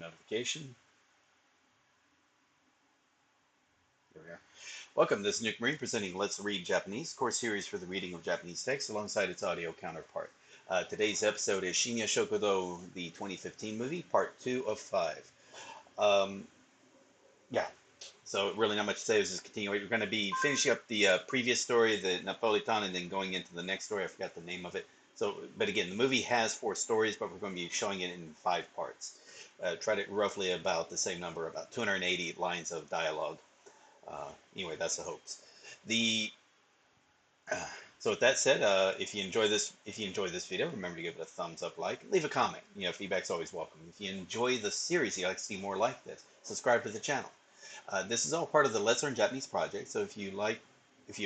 notification. Here we are. Welcome, this is Nuke Marine presenting Let's Read Japanese, course series for the reading of Japanese text alongside its audio counterpart. Today's episode is Shinya Shokudo, the 2015 movie, part 2 of 5. So really not much to say. This is continuing. We're going to be finishing up the previous story, the Napolitan, and then going into the next story. I forgot the name of it. So, but again, the movie has 4 stories, but we're going to be showing it in 5 parts. Tried it roughly about the same number, about 280 lines of dialogue. Anyway, that's the hopes. So with that said, if you enjoy this video, remember to give it a thumbs up, leave a comment. Feedback's always welcome. If you enjoy the series, you'd like to see more like this, subscribe to the channel. This is all part of the Let's Learn Japanese project. So if you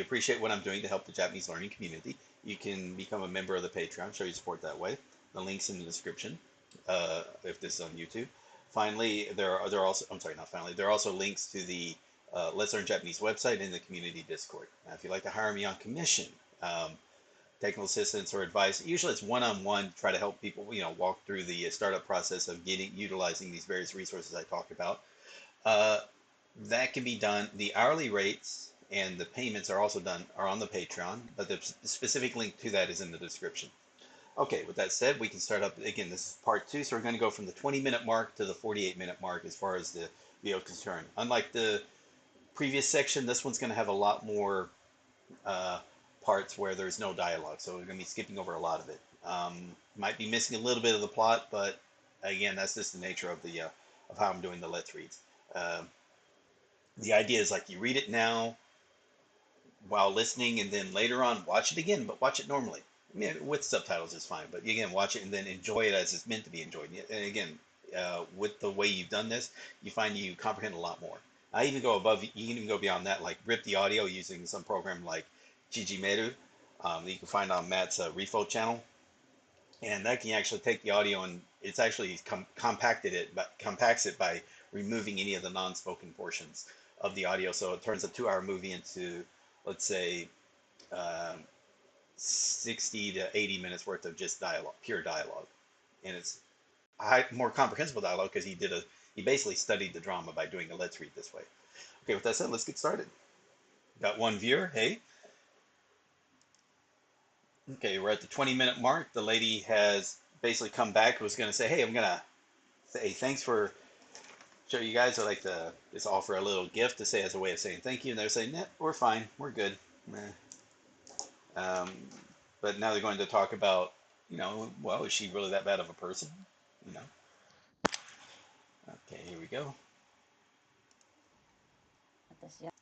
appreciate what I'm doing to help the Japanese learning community, you can become a member of the Patreon, show your support that way. The link's in the description. If this is on YouTube. Finally, there are also links to the Let's Learn Japanese website and the community Discord. Now, if you'd like to hire me on commission, technical assistance or advice, usually it's one-on-one, try to help people, walk through the startup process of utilizing these various resources I talked about. That can be done. The hourly rates and the payments are on the Patreon, but the specific link to that is in the description. Okay, with that said, we can start up again. This is part 2, so we're going to go from the 20-minute mark to the 48-minute mark as far as the video is concerned. Unlike the previous section, this one's going to have a lot more parts where there's no dialogue, so we're going to be skipping over a lot of it. Might be missing a little bit of the plot, but again, that's just the nature of of how I'm doing the Let's Reads. The idea is you read it now while listening, and then later on watch it again, but watch it normally. I mean, with subtitles is fine, but again, watch it and then enjoy it as it's meant to be enjoyed. And again, with the way you've done this, you find you comprehend a lot more. I even go above, you can even go beyond that, rip the audio using some program like Chijimeru that you can find on Matt's Refo channel. And that can actually take the audio and it's actually compacts it by removing any of the non-spoken portions of the audio. So it turns a 2-hour movie into, let's say, 60 to 80 minutes worth of just dialogue, pure dialogue. And it's more comprehensible dialogue because he basically studied the drama by doing a Let's Read this way. Okay, with that said, let's get started. Got one viewer, hey. Okay, we're at the 20-minute mark. The lady has basically come back, was going to say, hey, I'm going to say thanks for show you guys. I like to just offer a little gift to say as a way of saying thank you. And they're saying, nah, we're fine, we're good. But now they're going to talk about, well, is she really that bad of a person? Okay, here we go. 私は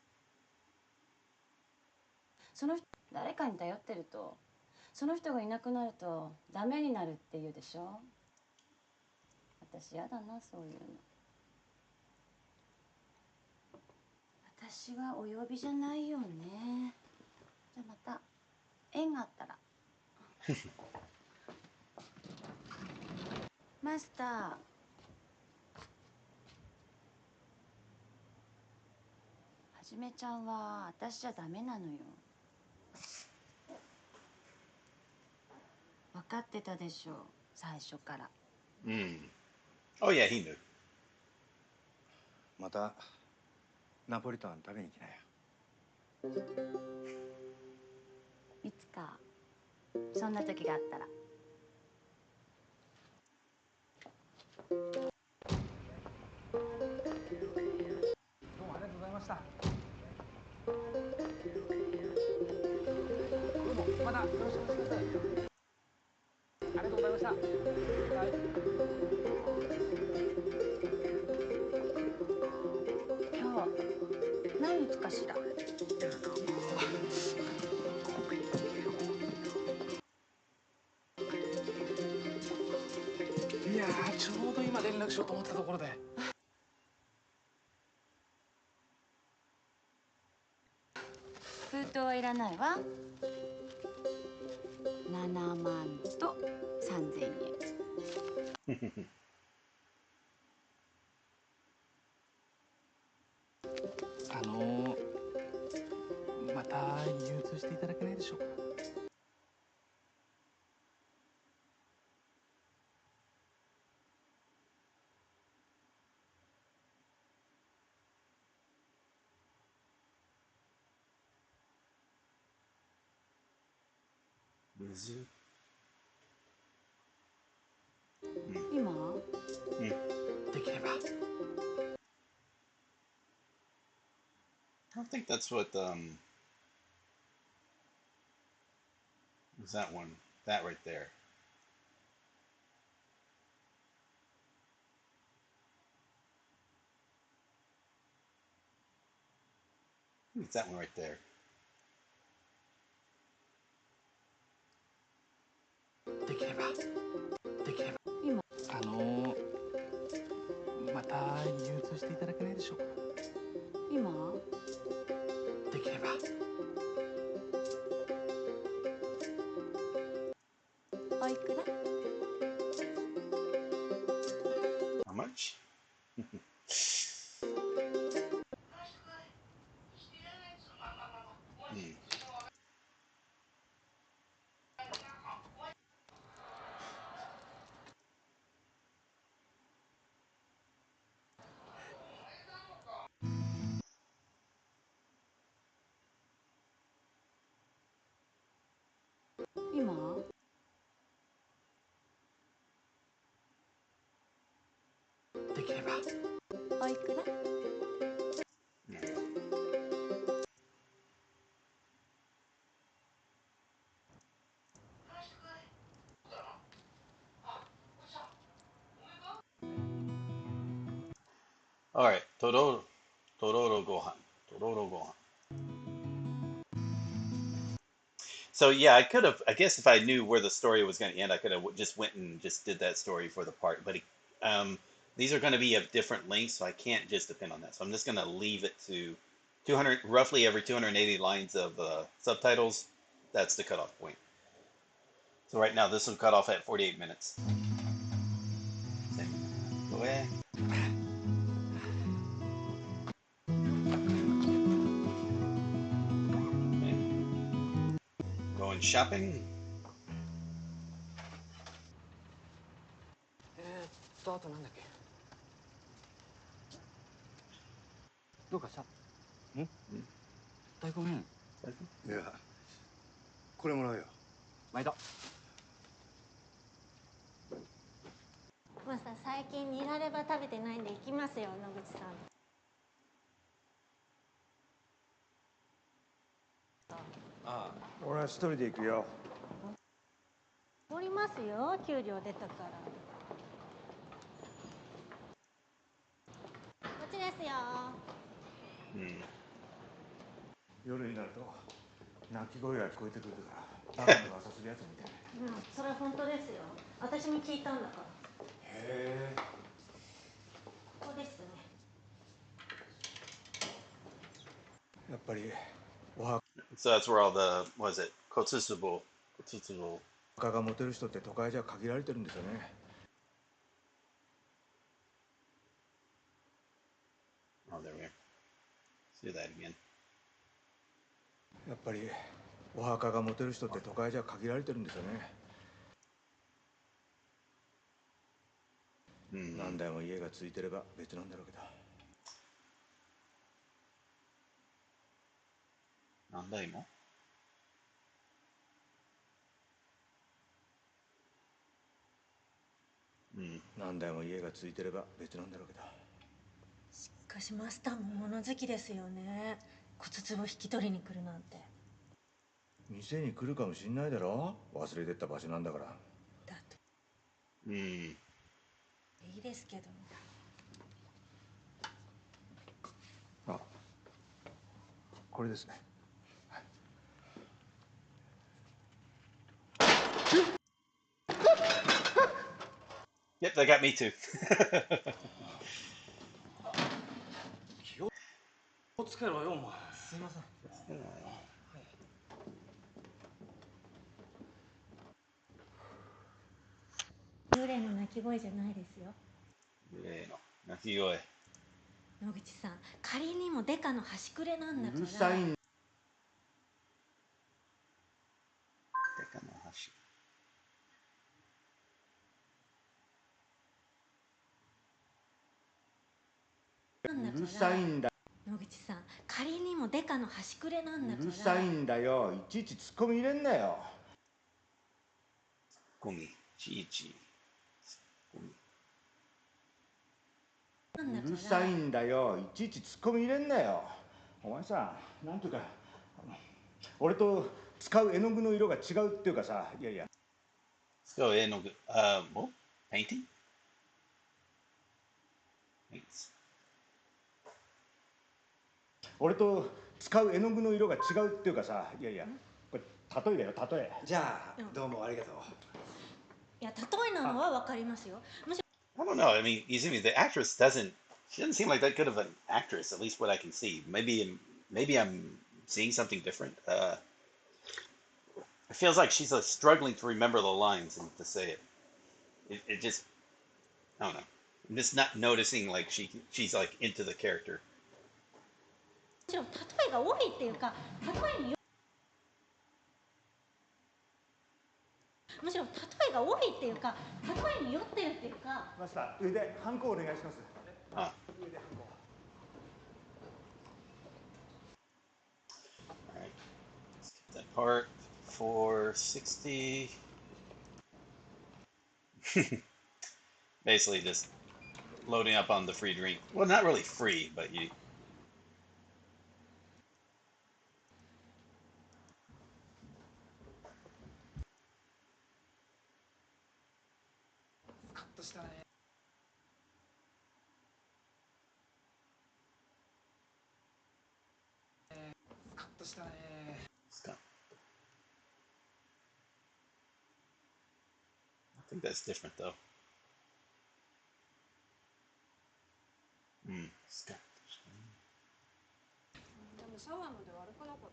その人誰かに頼ってるとその人がいなくなるとダメになるって言うでしょ。私やだなそういうの。私はお呼びじゃないよね。じゃあまた縁があったら。マスター。はじめちゃんは私じゃダメなのよ。分かってたでしょ、最初から。Oh yeah, he knew. またナポリタン食べに来なよ。いつかそんな時があったら。どうもありがとうございました。どうもまたよろしくお願いします。ありがとうございました。はい。今日何日かしら。いやー、ちょうど今連絡しようと思ったところで。封筒はいらないわ。7万と3000円。また融通していただけないでしょうか。水。今できれば。 I don't think that's what was that one. That right there. I think it's that one right there. できれば。できれば。今また流通していただけないでしょうか。今できれば。おいくら？ How much?今できれば。おいくら？ All right, Tororo Gohan. Tororo Gohan. So yeah, I could have. I guess if I knew where the story was going to end, I could have just went and just did that story for the part. But these are going to be of different lengths, so I can't just depend on that. So I'm just going to leave it to 200, roughly every 280 lines of subtitles. That's the cutoff point. So right now, this will cut off at 48 minutes. Go ahead. Going shopping. あとなんだっけ。どうかした？大根麺。いや、これもらうよ。毎度。マスター、最近ニラレバ食べてないんで行きますよ、野口さん。ああ、俺は一人で行くよ。おりますよ、給料出たから。こっちですよ。夜になると泣き声が聞こえてくるからバカの噂するやつみたいな。それは本当ですよ。私も聞いたんだから。へえ。ここですね。やっぱりお墓 So that's where all the was it Kotsusubo がモテる人って都会じゃ限られてるんですよね。Oh, there we are. Let's do that again. やっぱりお墓がモテる人って都会じゃ限られてるんですよね。何台も家がついてれば別なんだろうけど。何台も？何台も家がついてれば別なんだろうけど。しかしマスターも物好きですよね。骨壺引き取りに来るなんて。店に来るかもしんないだろ。忘れてった場所なんだから。だってMm. いいですけど。あ、これですね。Yep, that got me too. 気をつけろよ、お前。すいません。幽霊の鳴き声じゃないですよ。鳴き声。野口さん、仮にもデカの端くれなんだから。うるさいんデカの端。うるさいんだ。野口さん、仮にもデカの端くれなんだから。うるさいんだよ。いちいちツッコミ入れんなよ。コミ、ちいち。うるさいんだよ。いちいちツッコミ入れんなよ。お前さ、なんていうか、俺と使う絵の具の色が違うっていうかさ、いやいや。使う絵の具、well, painting? Paints. 俺と使う絵の具の色が違うっていうかさ、いやいや。これ例えだよ、例え。じゃあ、どうもありがとう。いや、例えなのはわかりますよ。むし I don't know. I mean, you see me, the actress doesn't. She doesn't seem like that good of an actress, at least what I can see. Maybe I'm seeing something different. It feels like she's struggling to remember the lines and to say it. It just, I don't know. I'm just not noticing like she's like into the character. ろ例えが多いっていうか、例えによむしろ例えが多いっていうか、例えに酔ってるっていうか。マスター、上でハンコお願いします。Ah. 上でハンコ。All right. Skip that part. 460. Basically just loading up on the free drink. Well, not really free, but you. スカッとしたね。スカッとしたね。Stop. I think that's different though. Stop. でもシャワーので悪くなかった。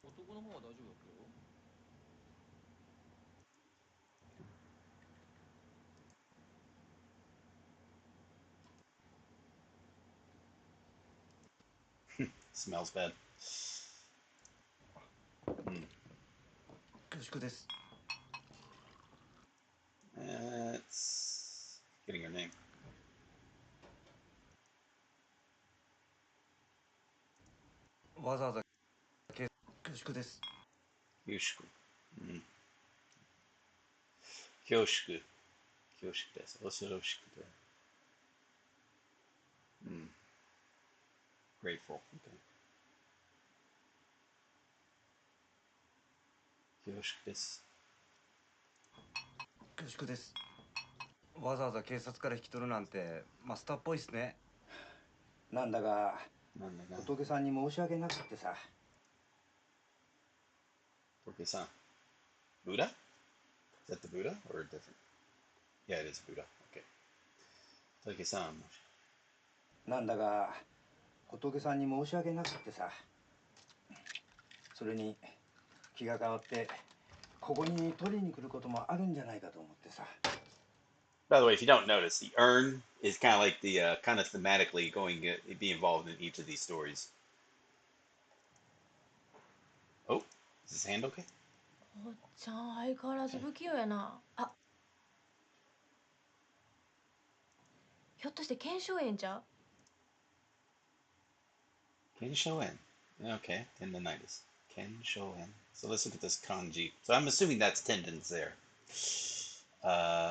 男の方は大丈夫だったよ。Smells bad. 恐縮です。It's getting her name. わざわざ恐縮です。恐縮。恐縮。恐縮です。恐ろしくて。Grateful. Okay. 恐縮です。恐縮です。わざわざ警察から引き取るなんてマスターっぽいっすね。なんだが仏さんに申し訳なくってさ。仏さん。Buddha? Is that the Buddha or a different? Yeah, it is Buddha. Okay. 仏さん。なんだが仏さんに申し訳なくってさ。それに気が変わってここに取りに来ることもあるんじゃないかと思ってさ。By the way, if you don't notice, the urn is kind of like the kind of thematically going to be involved in each of these stories. Oh, is his hand okay? おっちゃん相変わらず不器用やな。あ、ひょっとして腱鞘炎じゃ？ Kenshoen. Okay, tendonitis. Kenshoen. So let's look at this kanji. So I'm assuming that's tendons there.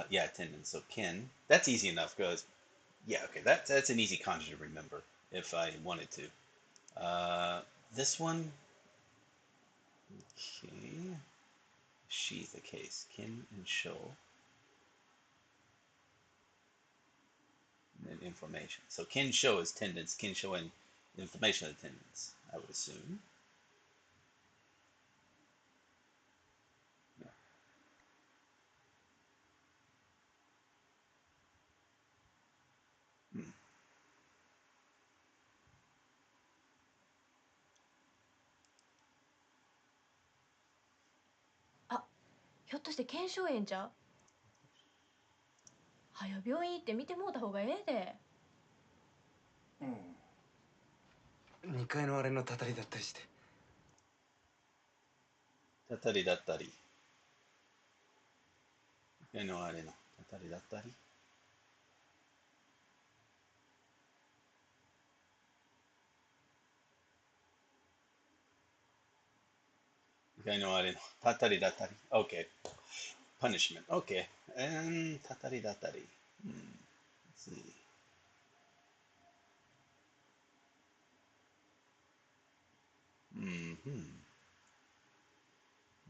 Yeah, tendons. So ken. That's easy enough because, yeah, okay, that's an easy kanji to remember if I wanted to. This one. Okay. She's the case. Kin and sho. And then inflammation. So kin sho is tendons. Kin sho and inflammation of the tendons, I would assume. Yeah. あ、ひょっとして腱鞘炎じゃ？はよ病院行って見てもうた方がええで。2階のあれのたたりだったりして。たたりだったり。目のあれのたたりだったり。I know I didn't. Tatari datari. Okay. Punishment. Okay. And tatari datari. Let's see.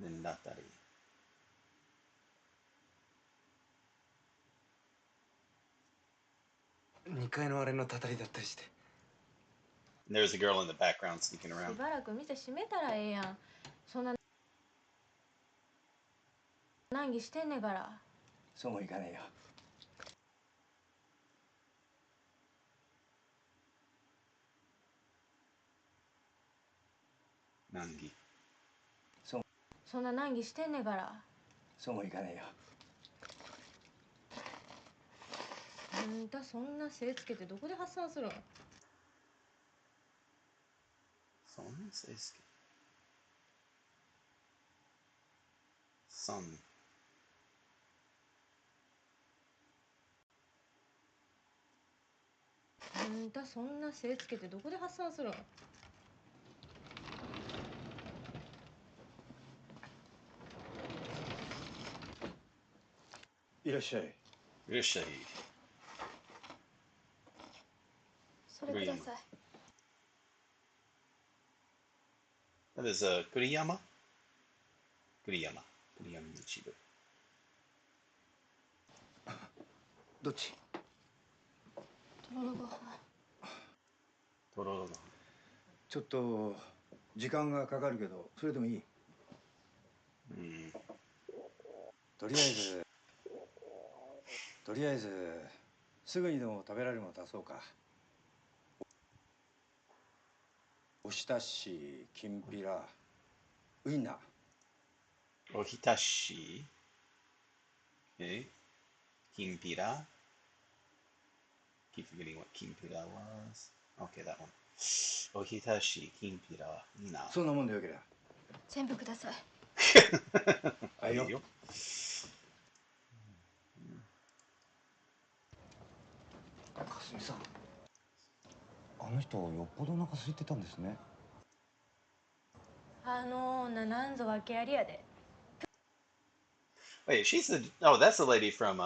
Then datari. There's a girl in the background sneaking し around. ばらく店閉めたらええやん。そんな難儀してんねんから。そうもいかねえよ。Nangi. そんな難儀してんねんから。そうもいかねえよ。あんたそんな精つけてどこで発散するん？ Son. あんたそんな精つけてどこで発散するん？いらっしゃい。Irishai. それください。 That is Kuriyama. Kuriyama. Kuriyama Michiru. どっち？とろろご飯。 Tororo. ちょっと時間がかかるけど、それでもいい？とりあえずすぐにでも食べられるもの出そうか。おひたし、きんぴら、ウインナー。 Ohitashi. Okay. Kimpira. Keep forgetting what Kimpira was. Okay, that one. Ohitashi, Kimpira. Ina. そんなもんでよけりゃ。全部ください。はいよ。かすみさん、あの人よっぽどお腹空いてたんですね。なんぞ訳ありやで。 Wait, she's the. Oh, that's the lady from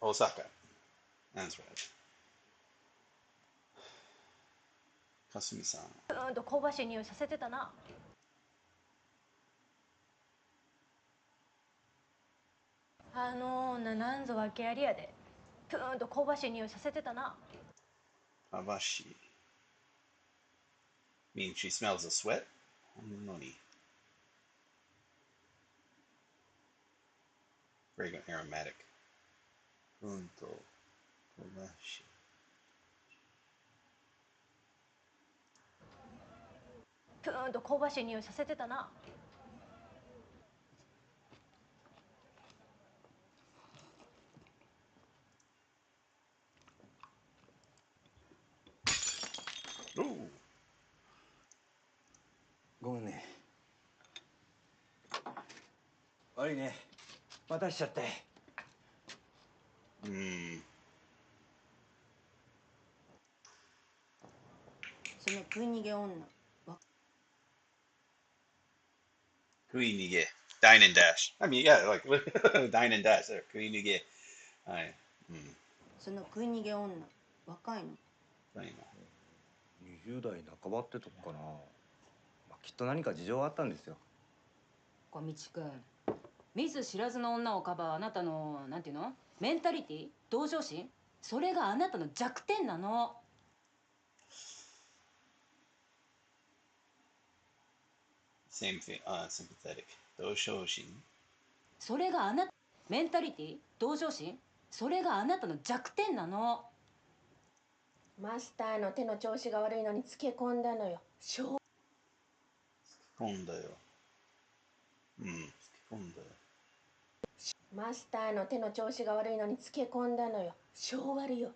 Osaka. That's right. Kasumi-san. 香ばしい匂いさせてたな。なんぞ訳ありやで。ぷーんと香ばしい匂いさせてたな。 Abashi. Means she smells a sweat? Noni. Fragrant aromatic. Punto. Abashi. ぷーんと香ばしい匂いさせてたな。 Ooh. ごめんね。悪いね。待たしちゃって。その食い逃げ女。 Kuinige. Dine and dash. I mean, yeah, like dine and dash there. Kuinige. Hi. その食い逃げ女。若いの？ Fine. 20代半ばってとこかな。きっと何か事情があったんですよ。小道くん。見ず知らずの女をかばうあなたのなんていうの？メンタリティ？同情心？それがあなたの弱点なの。 Same thing. Sympathetic. Doshoshin. それがあなたメンタリティ？同情心？それがあなたの弱点なの。マスターの手の調子が悪いのにつけ込んだのよ。Konda yo. マスターの手の調子が悪いのにつけ込んだのよ。性悪よ。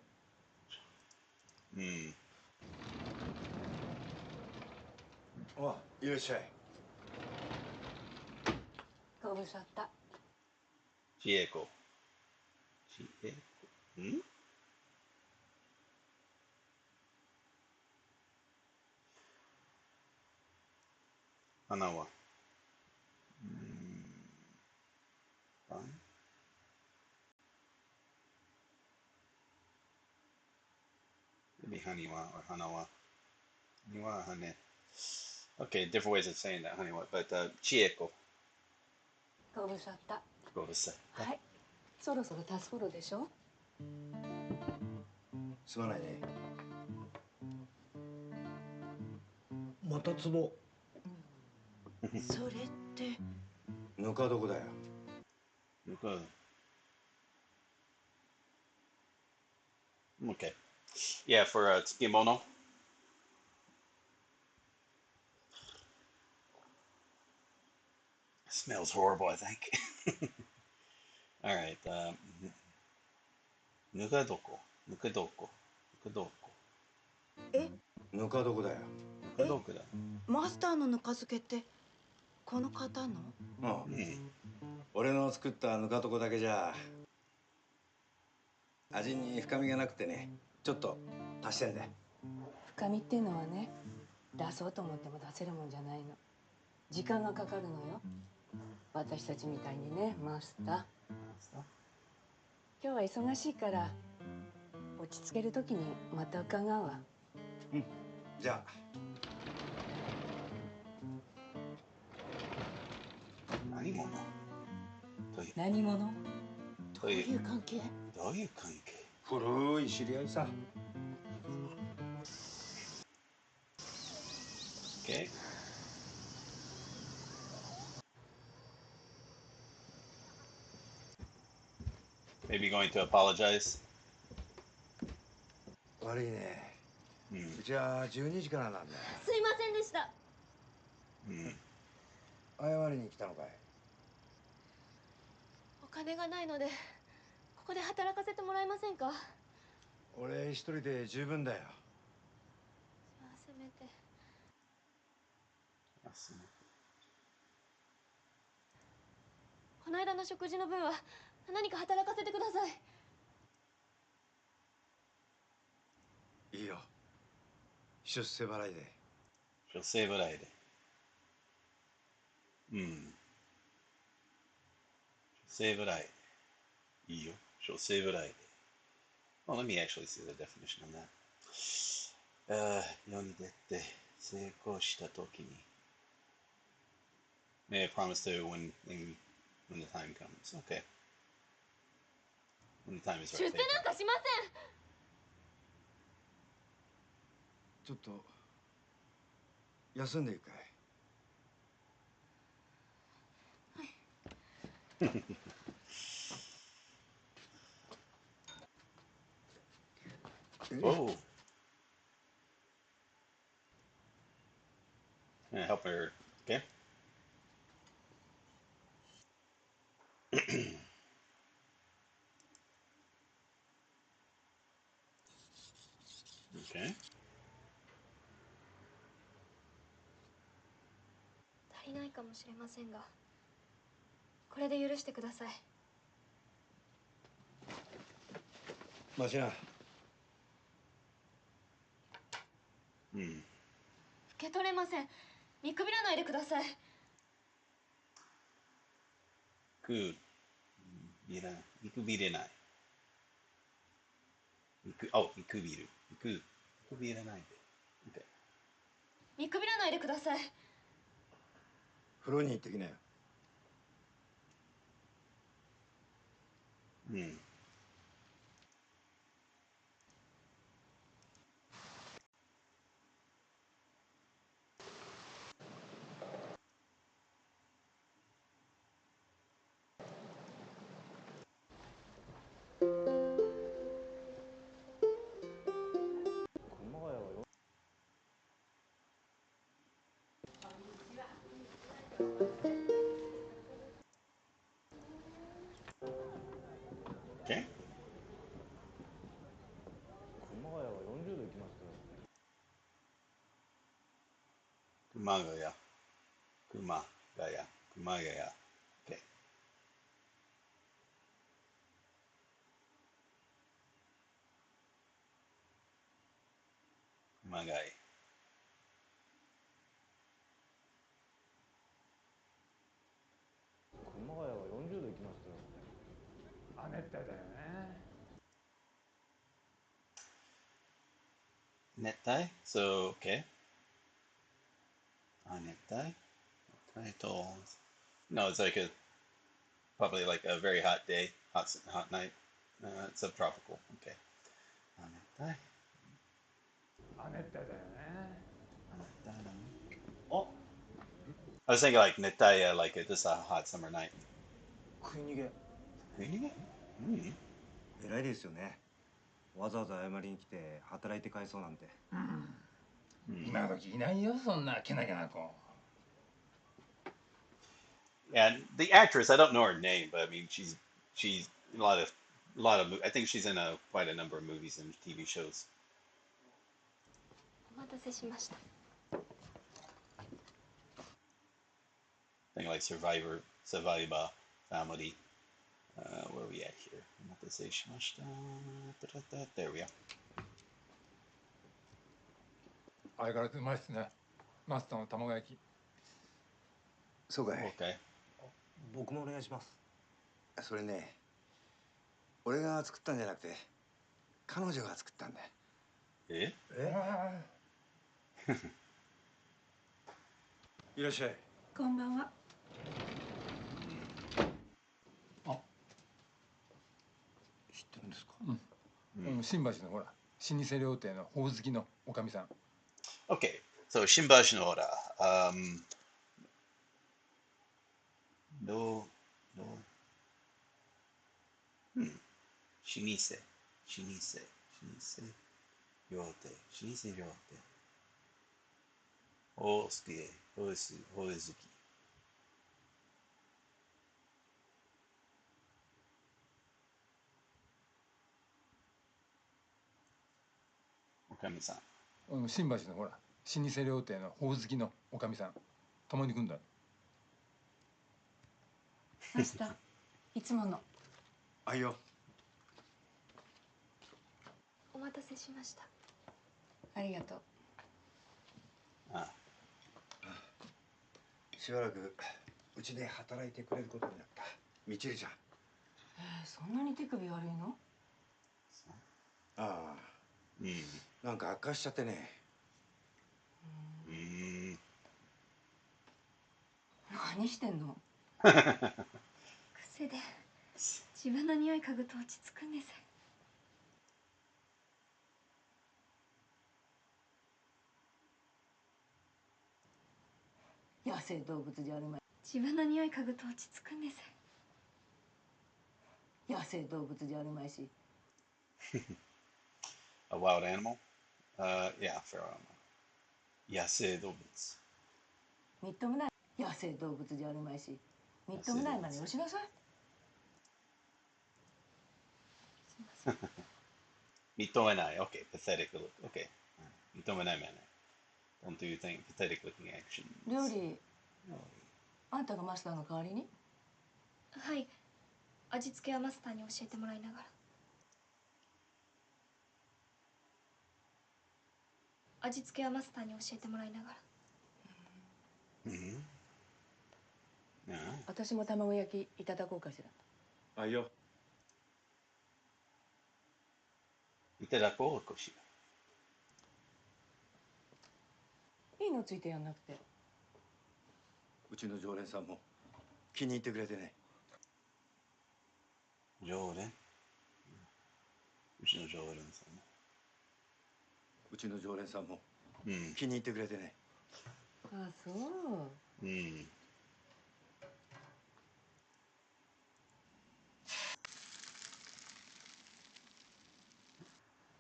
あ、いらっしゃい。ご無沙汰。 Chieko. Chieko. 花は。Mm, fine. Maybe haniwa or hanawa. Haniwa or hane. Okay, different ways of saying that, haniwa. But chieko. ご無沙汰。ご無沙汰。はい。そろそろタスフォロでしょ。すまないね。またツボ。それってぬか床だよ。ぬか。Okay. Yeah, for tsukemono. Smells horrible, I think. All right. Nugadoko. Nukadoko. Nukadoko. え、ぬか床だよ。Nukadoko da. マスターのぬか漬けってこの方の？うん。俺の作ったぬか床だけじゃ味に深みがなくてね、ちょっと足してんだよ。深みっていうのはね、出そうと思っても出せるもんじゃないの。時間がかかるのよ。私たちみたいにね、マスター。今日は忙しいから落ち着けるときにまた伺うわ。うん。じゃあ。何者？何者？どういう関係？どういう関係？古い知り合いさ。Okay. Maybe going to apologize. 悪いね。うん。うちは12時からなんだよ。すいませんでした。うん。謝りに来たのかい。お金がないのでここで働かせてもらえませんか？俺一人で十分だよ。せめて。この間の食事の分は何か働かせてください。いいよ。出世払いで。出世払いで。うん。出世払い。いいよ。出世払いで。Well, let me actually see the definition on that. 世に出て成功したときに。May I promise to when the time comes. Okay. When the time is 出世 right. なんかしません。ちょっと休んでいくかい。Whoa. Can I help her? Okay. Okay. 足りないかもしれませんが、これで許してください。マシナ。うん。受け取れません。見くびらないでください。見くびれない。見くびる。見くびれないで。Okay. 見くびらないでください。風呂に行ってきなよ。うん。Okay. 熊谷は40度いきますよ。熊谷。熊谷。熊谷。Okay. 熊谷。亜熱帯だよね。Nettai? So, okay. Nettai? Titles. No, it's like probably like a very hot day, hot night. Subtropical. Okay. Nettai. 亜熱帯だよね。あ、I was thinking like Nettai, like just a hot summer night. 食い逃げ Really? 偉いですよね。わざわざ謝りに来て働いて返そうなんて。今時いないよ、そんなけなげな子。And the actress, I don't know her name, but I mean, she's in I think she's in quite a number of movies and TV shows. お待たせしました。Thing like Survivor, Family. Where are we at here? There we are. 相変わらずうまいっすね。マスターの卵焼き。そうかい Okay. 僕もお願いします。それね俺が作ったんじゃなくて彼女が作ったんだよ Eh? いらっしゃいこんばんは。知ってるんですか新橋のほら、老舗料亭のほおずきのおかみさん。Okay. So Shimbashi no Ora. No. Shinise. Ryote. Hosuki. Hozuki. おかみさん。新橋のほら、老舗料亭のほおずきのおかみさん。たまに来んだ。マスター、いつもの。あいよお待たせしました。ありがとう。あ、しばらくうちで働いてくれることになったみちるちゃんそんなに手首悪いの？ああなんか悪化しちゃってね何してんの？癖で自分の匂い嗅ぐと落ち着くんです。野生動物じゃあるまい。自分の匂い嗅ぐと落ち着くんです。野生動物じゃあるまいし。A wild animal? Yeah, feral animal. Yase dobutsu. みっともない野生動物じゃあるまいし。みっともないまねよしなさい。Mitomenai. Okay, pathetic look. Okay. Mitomenai manner. Don't do pathetic looking actions. 料理、あんたがマスターの代わりに？はい。味付けはマスターに教えてもらいながら。味付けはマスターに教えてもらいながら。私も卵焼きいただこうかしら。あいよItadako koshi. いいのついてやんなくて。うちの常連さんも気に入ってくれてね常連うちの常連さんもうちの常連さんも気に入ってくれてねあ、そう。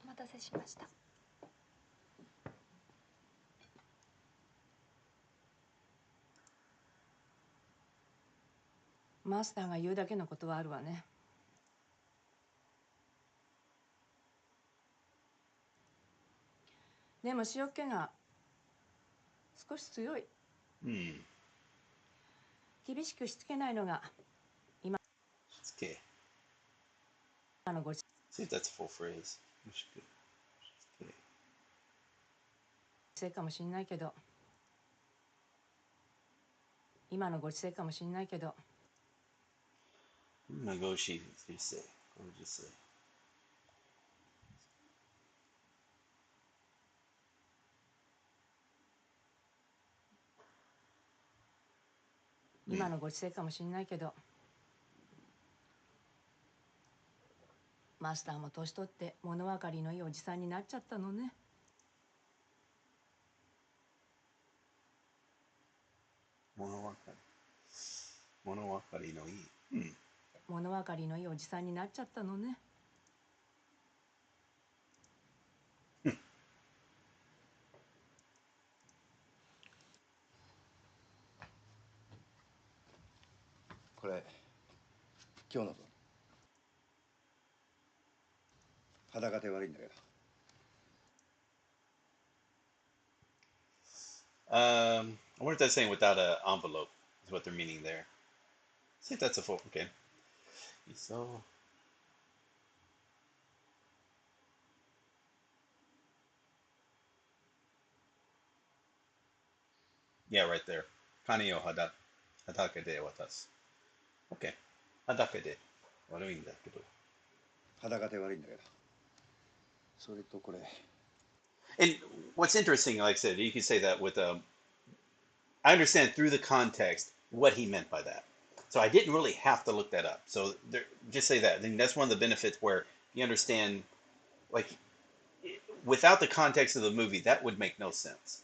お待たせしました。マスターが言うだけのことはあるわね。でも塩気が少し強い。厳しくしつけないのが今のご時 See if that's a full phrase. 世かもしんないけど、今のご時世かもしんないけど、Nagoshi, you say. What would you say? 今のご時世かもしんないけど、マスターも年取って物分かりのいいおじさんになっちゃったのね。物分かりのいい。物分かりのいいおじさんになっちゃったのね。これ今日の分。裸で悪いんだけど。I wonder if that's saying without an envelope is what they're meaning there. See if that's a full. Okay. So. Yeah, right there. Kani o hadake de watasu. Okay. Hadake de. 悪いんだけど。裸で悪いんだけど。それとこれ。And what's interesting, like I said, you could say that with I understand through the context what he meant by that. So I didn't really have to look that up. So there, just say that. I think that's one of the benefits where you understand, like, without the context of the movie, that would make no sense.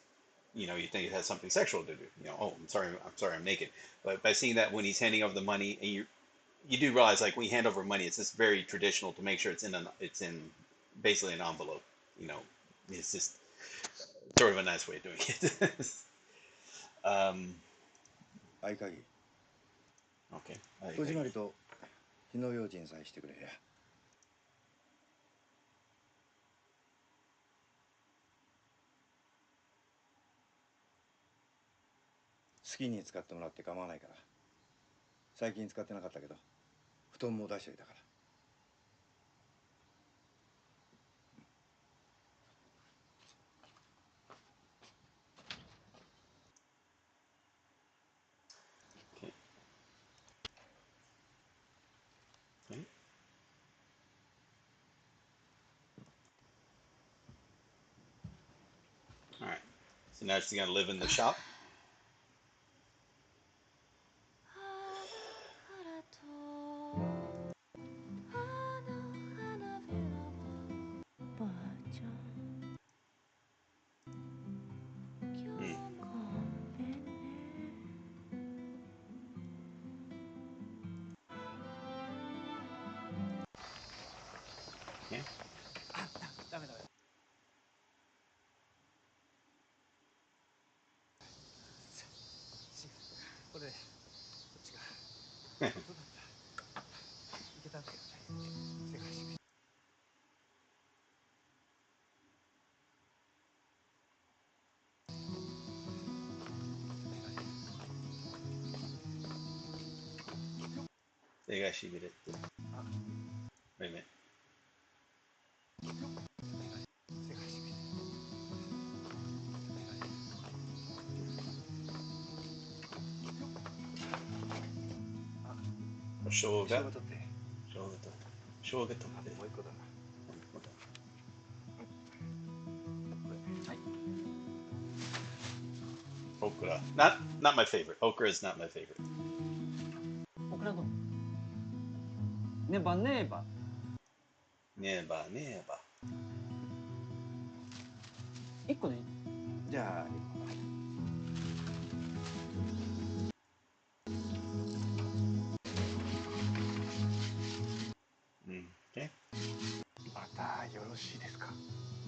You know, you think it has something sexual to do. You know, oh, I'm sorry, I'm naked. But by seeing that when he's handing over the money, and you do realize, like, when you hand over money, it's just very traditional to make sure it's in basically an envelope. You know, it's just sort of a nice way of doing it. 合鍵。Okay. 戸締まりと火の用心さえしてくれや。好きに使ってもらって構わないから。最近使ってなかったけど、布団も出しておいたから。Okay. Okay. All right. So now she's gonna live in the shop. Okay. ダメダメ。これこっちが本当だった。いけたんだけどね。世界史。They actually did it. Wait a minute. 世界史。生姜取って。生姜取って。もう一個だな。はい。Okra. Not my favorite. Okra is not my favorite. オクラどうネバネバ Neba. 1個でいいじゃあ。Okay. またよろしいですか。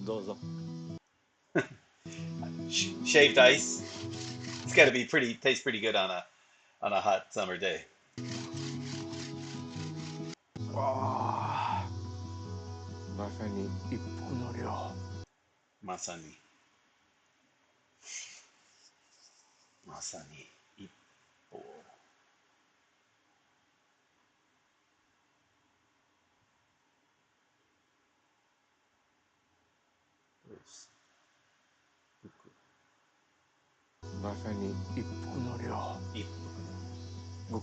どうぞ。Shaved ice. It's got to be tastes pretty good on a hot summer day. わあ、まさに一服の量。まさに一歩。まさに一服の量。一服の。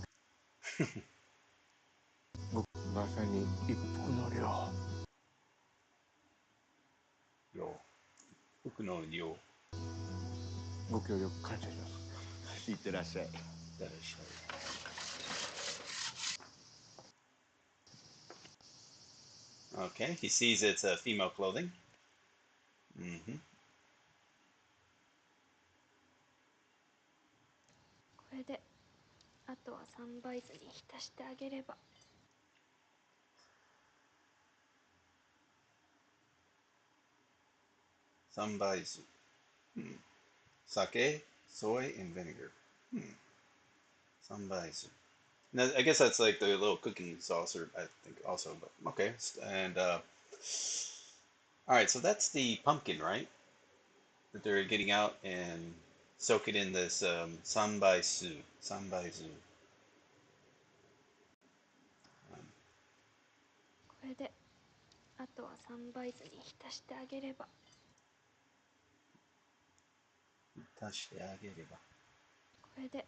さに一服の量。服の量。ご協力感謝します。いってらっしゃい。Okay, he sees it's female clothing. Mm-hmm. これであとはサンバイズに浸してあげれば。Sanbaizu. Sake, soy, and vinegar. Sanbaizu. Now, I guess that's like the little cooking sauce, or I think also, but okay. And all right, so that's the pumpkin, right? That they're getting out and soak it in this sanbaizu. Sanbaizu. これであとはサンバイズに浸してあげれば。足してあげれば。これで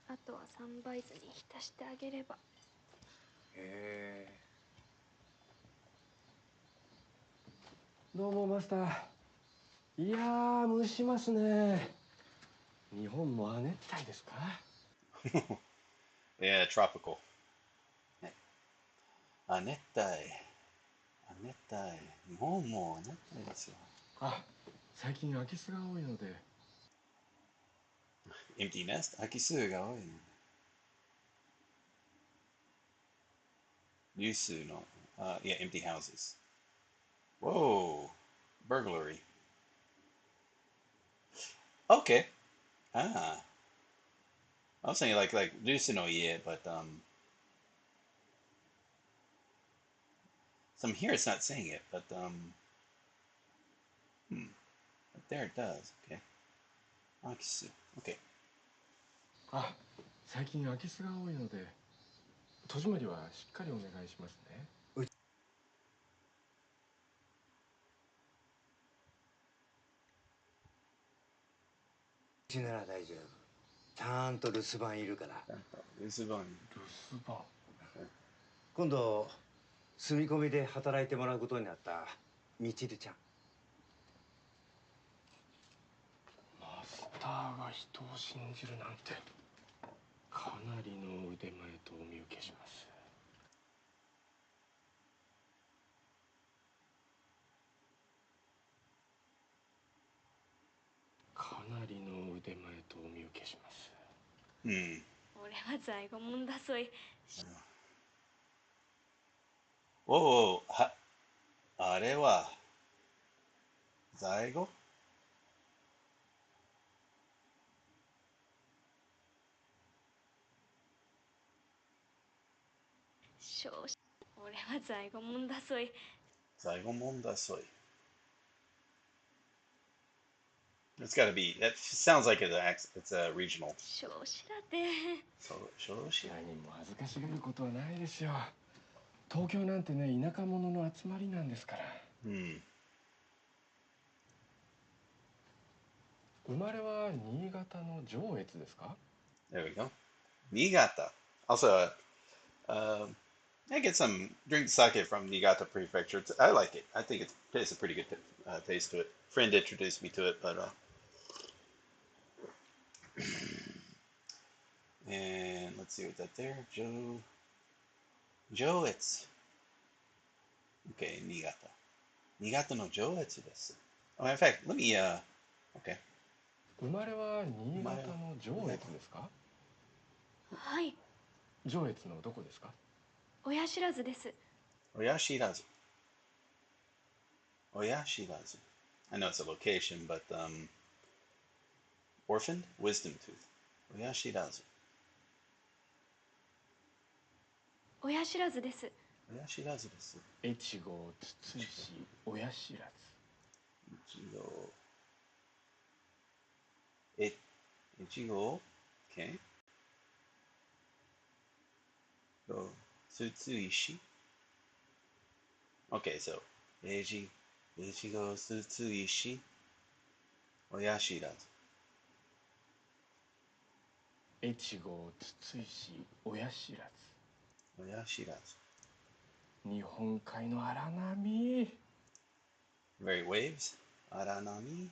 あとはサンバイズに浸してあげれば。へえ。どうもマスター。いやー蒸しますね。日本も亜熱帯ですか？Yeah, tropical. 亜熱帯。亜熱帯。日本も亜熱帯ですよ。あ、最近空き巣が多いので。Empty nest? 空き巣が多いの。流数の、yeah, empty houses. Whoa, burglary. Okay. Ah. I was saying like 流数の家, but some here it's not saying it, but but there it does. Okay. 空き巣. Okay. あ、最近空き巣が多いので、戸締まりはしっかりお願いしますね。うちなら大丈夫。ちゃんと留守番いるから。留守番。留守番。今度住み込みで働いてもらうことになったみちるちゃん。マスターが人を信じるなんてかなりの腕前とお見受けします。かなりの腕前とお見受けします。俺は在庫もんだそい。おお、あれは、在庫？少々俺は在庫もんだそい。在庫もんだそい。It's got to be. That sounds like it's a regional. 少子らて。そう、少子。何も恥ずかしがることはないですよ。東京なんてね、田舎者の集まりなんですから。生まれは新潟の上越ですか？ There we go. Niigata. Also, I get some drink sake from Niigata Prefecture. I like it. I think it has a pretty good taste to it. Friend introduced me to it, but and let's see what's that there. Joetsu. Okay, Niigata. Niigata no Joetsu desu. Oh, in fact, let me okay. 生まれは新潟の上越ですか？はい。上越のどこですか？親知らずです。Oyashirazu. Oyashirazu. I know it's a location, but orphaned wisdom tooth. Oyashirazu. 親知らずです。Oyashirazu desu. 越後筒石親知らず。Ichigo. Okay. So, Tsutsuishi. Okay, so, Ichigo Tsutsuishi. Oyashirazu. 越後筒石親知らず。Oyashirazu. 日本海の荒波。 Very waves. Aranami.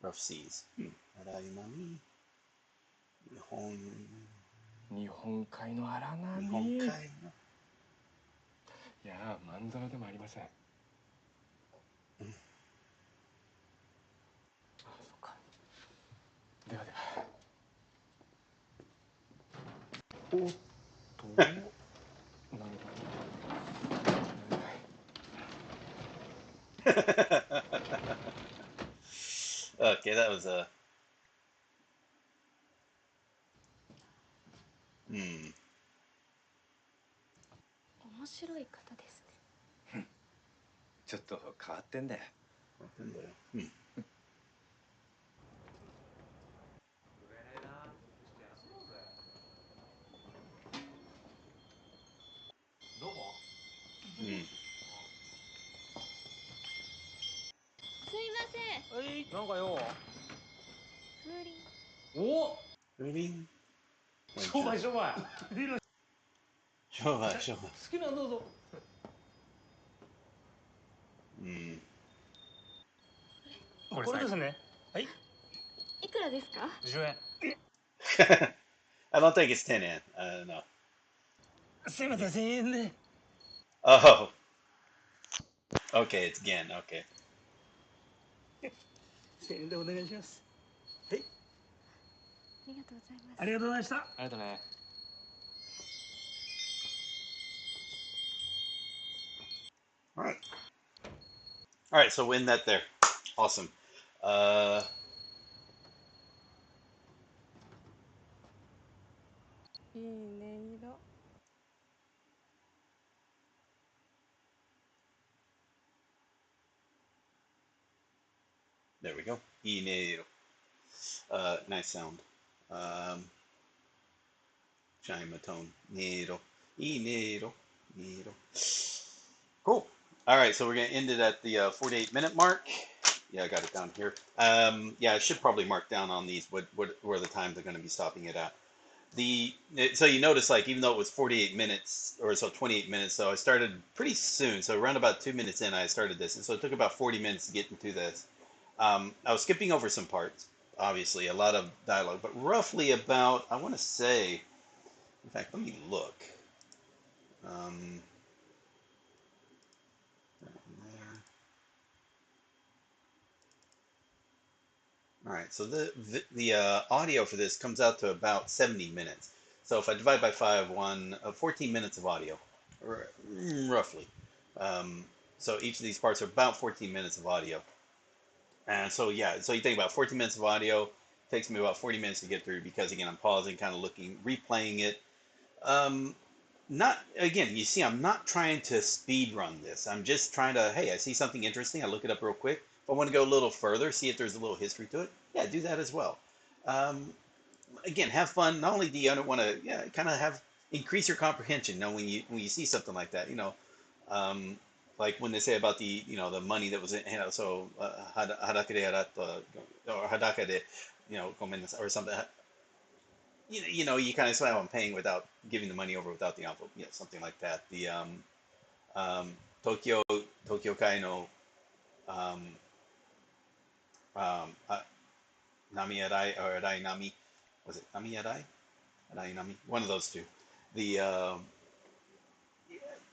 Rough seas. Aranami. 日本海の荒波。日本海の。いやー、まんざらでもありません。ああ、そっか。ではでは。おっと。なるOkay, that was a. Hmm. 面白い方ですね。ちょっと変わってんだよ。Hmm. どうも。 Hmm. すいません。はい、なんかよ。風鈴。お、 Moving. 商売商売。ビール。 Showa. 好きなのどうぞ。 Hmm. これですね。はい。いくらですか？10円。 I don't think it's 10 yen. No. すいません、1000円で。 Oh. Okay, it's yen. Okay. 1000円でお願いします。はい。ありがとうございます。ありがとうございました。ありがとうね。 All right. All right. So win that there. Awesome. Uh. いい音色。 There we go. Inero. Nice sound. Chime a tone. Nero. Inero. Nero. Cool. All right, so we're gonna end it at the 48-minute mark. Yeah, I got it down here. Yeah, I should probably mark down on these what where the times are gonna be stopping it at. So you notice, like, even though it was 48 minutes or so 28 minutes, so I started pretty soon. So around about 2 minutes in, I started this, and so it took about 40 minutes to get into this. I was skipping over some parts, obviously, a lot of dialogue, but roughly about, I want to say, in fact, let me look. Um, there. All right, so the audio for this comes out to about 70 minutes. So if I divide by 5, 14 minutes of audio, roughly. Um, so each of these parts are about 14 minutes of audio. And so, yeah, so you think about 14 minutes of audio, takes me about 40 minutes to get through because, again, I'm pausing, kind of looking, replaying it. Um, Not, again, you see, I'm not trying to speed run this. I'm just trying to, hey, I see something interesting, I look it up real quick. If I want to go a little further, see if there's a little history to it, yeah, do that as well. Um, Again, have fun. Not only do you want to, yeah, kind of have increase your comprehension. You know, when you see something like that, um, like when they say about the money that was in, so hadaka de aratta or hadaka de, gomen nasai or something. You kind of say, oh, I'm paying without giving the money over without the envelope, something like that. The um, Tokyo Tokyo Kai no um, uh, Nami Arai or Arai Nami, was it Nami Arai? Arai Nami, one of those two. The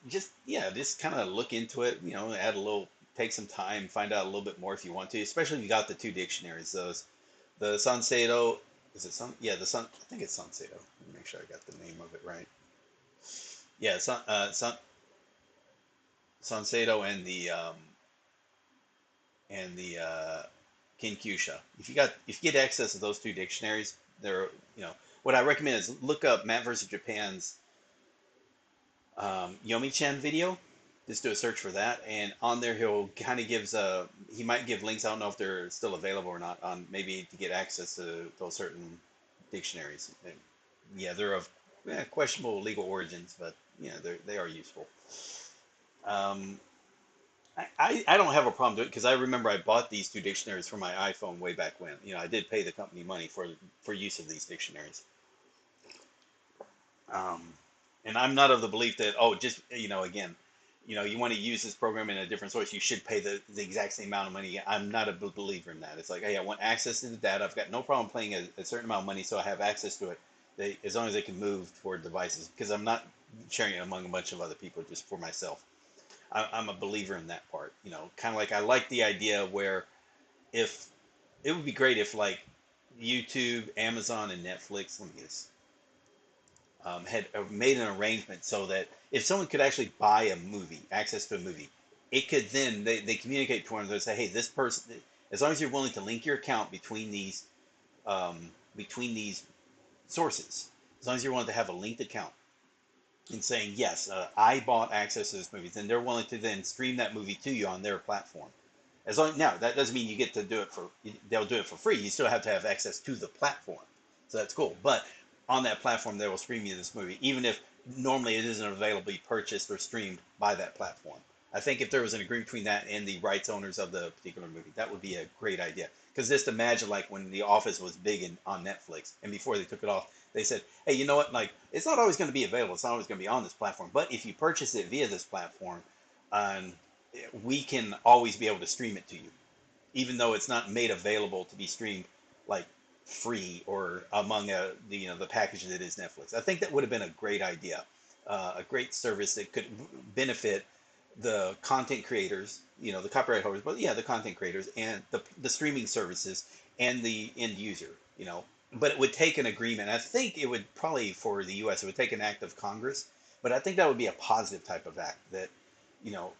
just kind of look into it. Add a little, take some time, find out a little bit more if you want to, especially if you got the two dictionaries. The Sanseido, is it Sun? Yeah, I think it's Sanseido. Let me make sure I got the name of it right. Yeah, Sanseido and the Kinkyusha. If you get access to those two dictionaries, they're what I recommend is look up Matt versus Japan's Yomi-chan video. Just do a search for that, and on there he might give links. I don't know if they're still available or not, on maybe to get access to those certain dictionaries. And, yeah, they're of questionable legal origins, but they are useful. Um, I don't have a problem doing it because I remember I bought these two dictionaries for my iPhone way back when. I did pay the company money for use of these dictionaries. Um, And I'm not of the belief that, oh, just, again, you want to use this program in a different source, you should pay the exact same amount of money. I'm not a believer in that. It's like, hey, I want access to the data. I've got no problem paying a certain amount of money so I have access to it, as long as they can move toward devices, because I'm not sharing it among a bunch of other people just for myself. I'm a believer in that part. Kind of like I like the idea where if it would be great if like YouTube, Amazon, and Netflix, let me guess, had made an arrangement so that if someone could actually buy a movie, access to a movie, it could then they communicate to one another and say, hey, this person, as long as you're willing to link your account between these sources, as long as you're willing to have a linked account and saying, yes, I bought access to this movie, then they're willing to then stream that movie to you on their platform. As long now, that doesn't mean you get to do it they'll do it for free. You still have to have access to the platform. So that's cool. But on that platform, they will stream you this movie, even if normally it isn't available to be purchased or streamed by that platform. I think if there was an agreement between that and the rights owners of the particular movie, that would be a great idea. Because just imagine like when The Office was big on Netflix, and before they took it off, they said, hey, you know what? Like, it's not always going to be available. It's not always going to be on this platform. But if you purchase it via this platform, um, we can always be able to stream it to you, even though it's not made available to be streamed like free or among the package that is Netflix. I think that would have been a great idea, a great service that could benefit the content creators, the copyright holders, but yeah, the content creators and the streaming services and the end user, But it would take an agreement. I think it would probably, for the U.S., it would take an act of Congress, but I think that would be a positive type of act that, you know,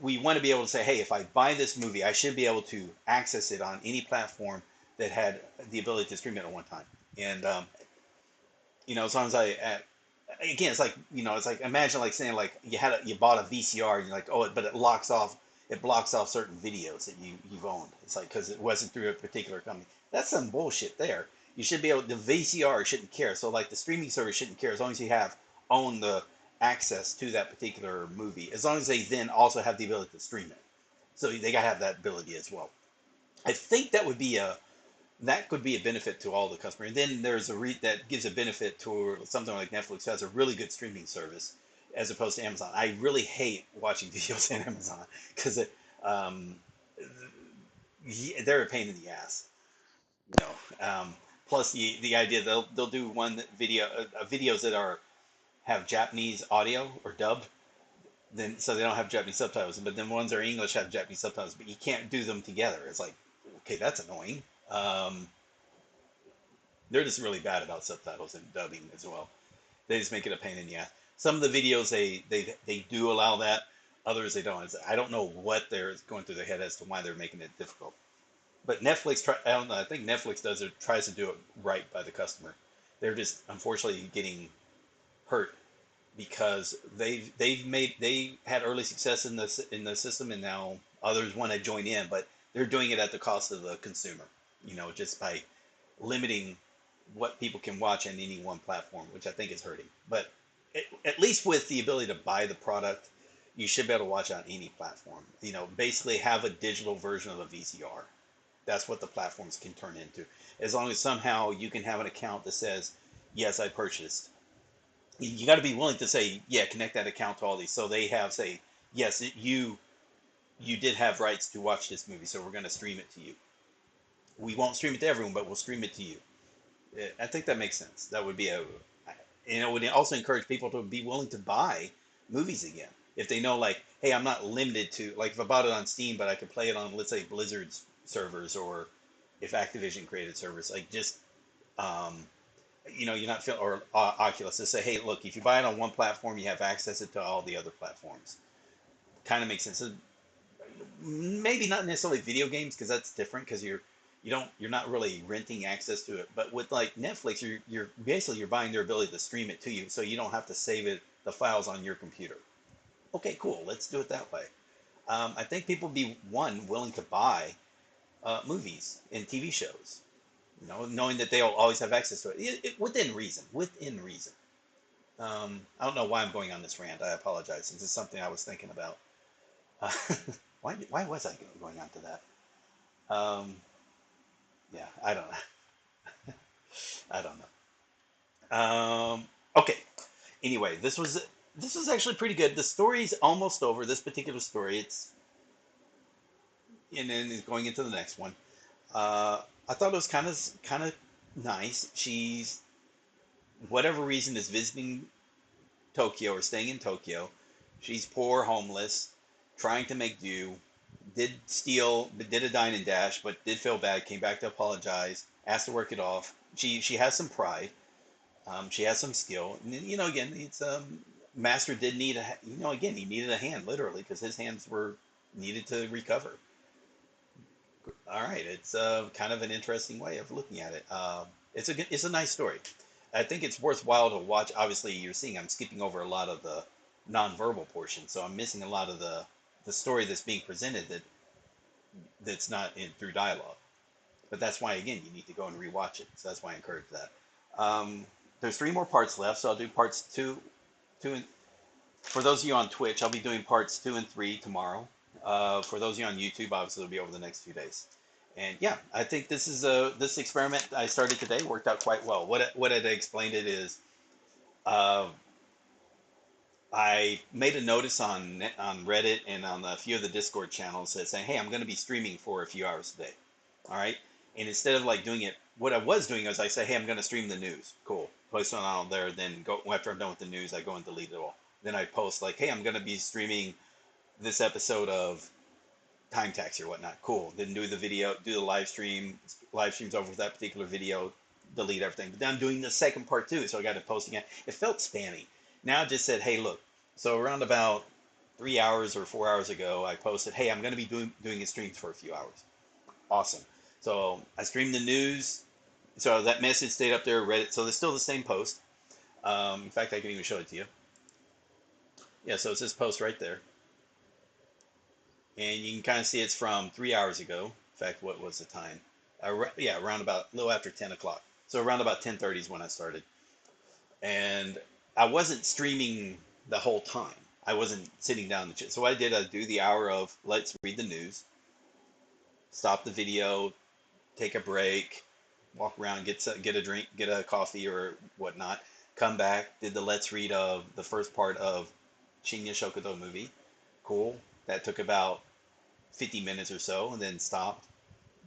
we want to be able to say, hey, if I buy this movie, I should be able to access it on any platform that had the ability to stream it at one time. And as long as again, it's like it's like imagine like saying like you bought a VCR and you're like, oh, but it blocks off certain videos that you've owned. It's like because it wasn't through a particular company. That's some bullshit there. You should be able. The VCR shouldn't care. So like the streaming service shouldn't care as long as you own the access to that particular movie. As long as they then also have the ability to stream it. So they gotta have that ability as well. I think that could be a benefit to all the customers. And then there's that gives a benefit to something like Netflix has a really good streaming service as opposed to Amazon. I really hate watching videos on Amazon because um, they're a pain in the ass. You know, plus the idea they'll do videos that have Japanese audio or dubbed, then so they don't have Japanese subtitles. But then ones that are English have Japanese subtitles, but you can't do them together. It's like, okay, that's annoying. They're just really bad about subtitles and dubbing as well. They just make it a pain in the ass. Some of the videos they do allow that, others they don't. I don't know what they're going through their head as to why they're making it difficult. But I don't know. I think Netflix tries to do it right by the customer. They're just unfortunately getting hurt because they had early success in the system, and now others want to join in, but they're doing it at the cost of the consumer. Just by limiting what people can watch on any one platform, which I think is hurting. But at least with the ability to buy the product, you should be able to watch on any platform. Basically have a digital version of a VCR. That's what the platforms can turn into. As long as somehow you can have an account that says, yes, I purchased. You got to be willing to say, yeah, connect that account to all these. So they say, yes, you did have rights to watch this movie, so we're going to stream it to you. We won't stream it to everyone, but we'll stream it to you. I think that makes sense. That would be it would also encourage people to be willing to buy movies again. If they know, like, hey, I'm not limited to, like, if I bought it on Steam, but I could play it on, let's say, Blizzard's servers, or if Activision created servers, like, just, you're not or Oculus, to say, hey, look, if you buy it on one platform, you have access to all the other platforms. Kind of makes sense. So maybe not necessarily video games, because that's different, because you're not really renting access to it. But with like Netflix, you're basically buying their ability to stream it to you, so you don't have to save the files on your computer. Okay, cool. Let's do it that way. I think people would be willing to buy movies and TV shows, knowing that they'll always have access to it, within reason. Within reason. I don't know why I'm going on this rant. I apologize. This is something I was thinking about. Why was I going on to that? Yeah, I don't know. I don't know. Okay. Anyway, this was actually pretty good. The story's almost over. This particular story, it's and then it's going into the next one. I thought it was kind of nice. She's whatever reason is visiting Tokyo or staying in Tokyo. She's poor, homeless, trying to make do. Did steal, but did a dine and dash, but did feel bad. Came back to apologize. Asked to work it off. She has some pride. She has some skill. And then, again, it's Master did need again, he needed a hand literally because his hands were needed to recover. All right, it's kind of an interesting way of looking at it. It's a nice story. I think it's worthwhile to watch. Obviously, you're seeing I'm skipping over a lot of the nonverbal portion, so I'm missing a lot of the story that's being presented that's not through dialogue. But that's why again you need to go and rewatch it. So that's why I encourage that. There's three more parts left, so I'll do parts two, and for those of you on Twitch, I'll be doing parts 2 and 3 tomorrow. For those of you on YouTube, obviously it'll be over the next few days. And yeah, I think this experiment I started today worked out quite well. What I explained it is, uh, I made a notice on Reddit and on a few of the Discord channels that saying, hey, I'm going to be streaming for a few hours today. All right. And instead of like doing it, what I was doing is I say, hey, I'm going to stream the news. Cool. Post it on there. Then go after I'm done with the news, I go and delete it all. Then I post like, hey, I'm going to be streaming this episode of Time Taxi or whatnot. Cool. Then do the video, do the live streams over that particular video, delete everything. But then I'm doing the second part too, so I got to post again. It felt spammy. Now I just said, hey, look. So around about 3 hours or 4 hours ago, I posted, hey, I'm going to be doing a stream for a few hours. Awesome. So I streamed the news. So that message stayed up there, read it. So it's still the same post. In fact, I can even show it to you. Yeah, so it's this post right there. And you can kind of see it's from 3 hours ago. In fact, what was the time? Yeah, around about a little after 10 o'clock. So around about 10:30 is when I started. And I wasn't streaming the whole time. I wasn't sitting down. So what I did, I do the hour of let's read the news, stop the video, take a break, walk around, get a drink, get a coffee or whatnot, come back, did the let's read of the first part of Shinya Shokudo movie. Cool. That took about 50 minutes or so, and then stopped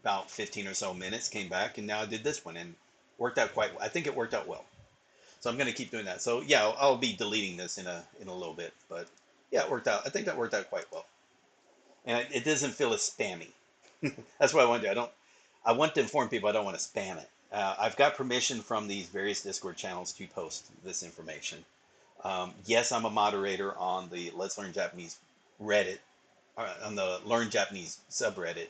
about 15 or so minutes, came back, and now I did this one, and worked out quite well. I think it worked out well. So I'm going to keep doing that. So yeah, I'll be deleting this in a little bit, but yeah, it worked out. I think that worked out quite well, and it doesn't feel as spammy. That's what I want to do. I want to inform people. I don't want to spam it. I've got permission from these various Discord channels to post this information. Yes, I'm a moderator on the Let's Learn Japanese Reddit, on the Learn Japanese subreddit,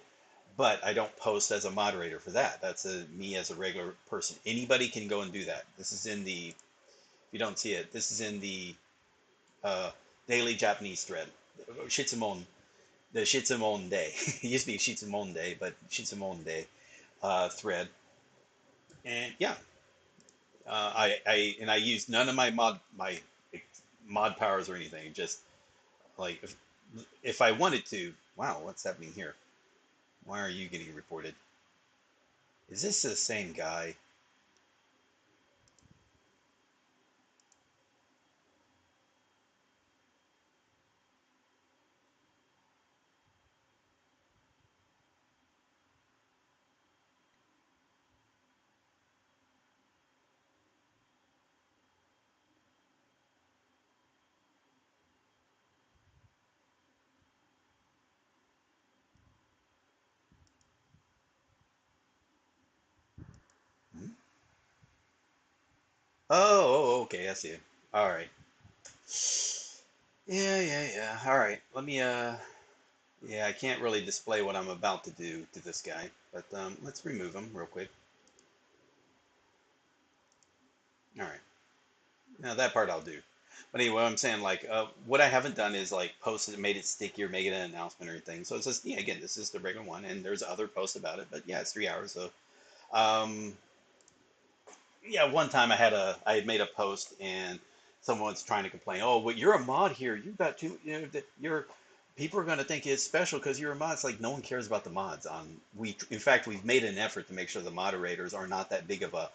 but I don't post as a moderator for that. That's me as a regular person. Anybody can go and do that. This is in the, if you don't see it, this is in the daily Japanese thread, Shitsumon, the Shitsumon Day. It used to be Shitsumon Day, but Shitsumon Day thread. And yeah, I use none of my mod powers or anything. Just like if I wanted to. Wow, what's happening here? Why are you getting reported? Is this the same guy? Hmm? Okay, I see it. All right. Yeah. All right. Let me yeah, I can't really display what I'm about to do to this guy, but let's remove him real quick. All right. Now that part I'll do. But anyway, I'm saying like what I haven't done is like posted, made it sticky or make it an announcement or anything. So it's just yeah, again, this is the regular one, and there's other posts about it. But yeah, it's 3 hours. So um, yeah, one time I had made a post and someone was trying to complain. Oh, well, you're a mod here. You've got to you're people are going to think it's special because you're a mod. It's like no one cares about the mods. In fact, we've made an effort to make sure the moderators are not that big of a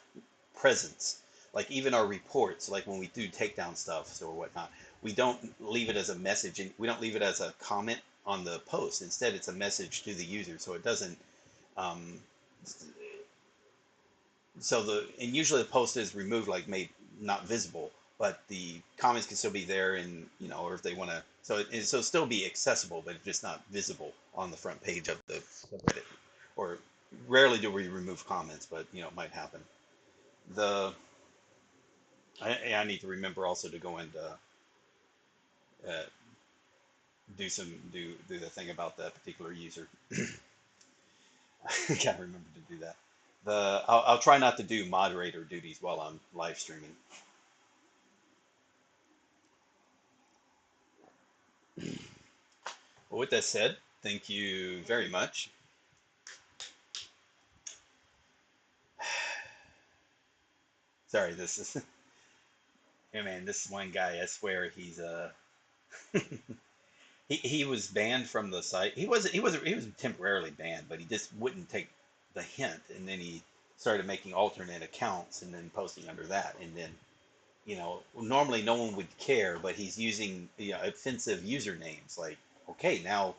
presence. like even our reports, like when we do takedown stuff or whatnot, we don't leave it as a message and we don't leave it as a comment on the post. Instead, it's a message to the user, so it doesn't. Um, and usually the post is removed, like made not visible, but the comments can still be there, and or if they want to, so still be accessible, but it's just not visible on the front page of the subreddit. Or rarely do we remove comments, but it might happen. I need to remember also to go and do the thing about that particular user. I can't remember to do that. I'll try not to do moderator duties while I'm live streaming. Well, with that said, thank you very much. Sorry, this is yeah, man. This one guy, I swear, he's he was banned from the site. He was temporarily banned, but he just wouldn't take the hint, and then he started making alternate accounts and then posting under that, and then normally no one would care, but he's using offensive usernames. Like, okay, now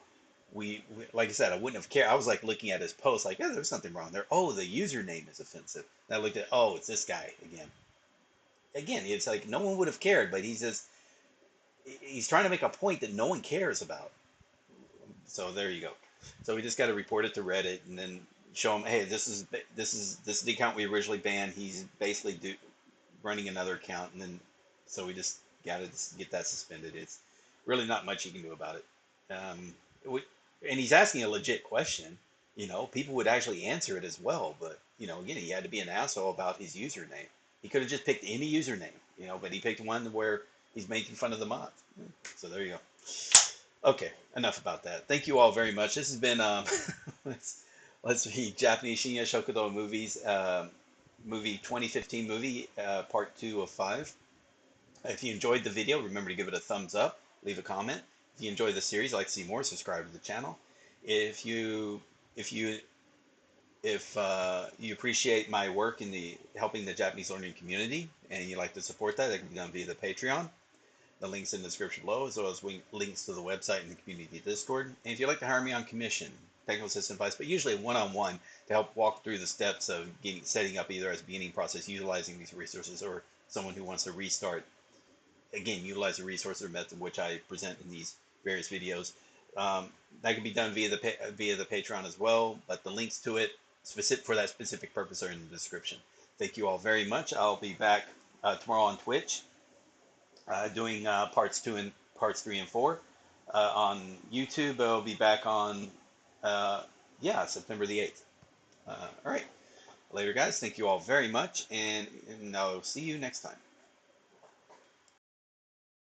we like I said, I wouldn't have cared. I was like looking at his post, like, yeah, there's something wrong there. Oh, the username is offensive. And I looked at, oh, it's this guy again. Again, it's like no one would have cared, but he's trying to make a point that no one cares about. So there you go. So we just got to report it to Reddit and then show him, hey, this is the account we originally banned. He's basically running another account, and then so we just got to get that suspended. It's really not much you can do about it. And he's asking a legit question. People would actually answer it as well, but again, he had to be an asshole about his username. He could have just picked any username, but he picked one where he's making fun of the mods. So there you go. Okay, enough about that. Thank you all very much. This has been let's see, Japanese Shinya Shokudo movies, movie 2015 movie, part 2 of 5. If you enjoyed the video, remember to give it a thumbs up, leave a comment. If you enjoy the series, like to see more, subscribe to the channel. If you appreciate my work in helping the Japanese learning community and you'd like to support that, that can be done via the Patreon. The link's in the description below, as well as links to the website and the community Discord. And if you'd like to hire me on commission, technical assistance advice, but usually one-on-one to help walk through the steps of setting up either as a beginning process, utilizing these resources, or someone who wants to restart, again, utilize the resources or method which I present in these various videos. That can be done via the Patreon as well, but the links to it for that specific purpose are in the description. Thank you all very much. I'll be back tomorrow on Twitch doing parts 3 and 4. On YouTube, I'll be back on September the 8th. All right. Later, guys. Thank you all very much, and I'll see you next time.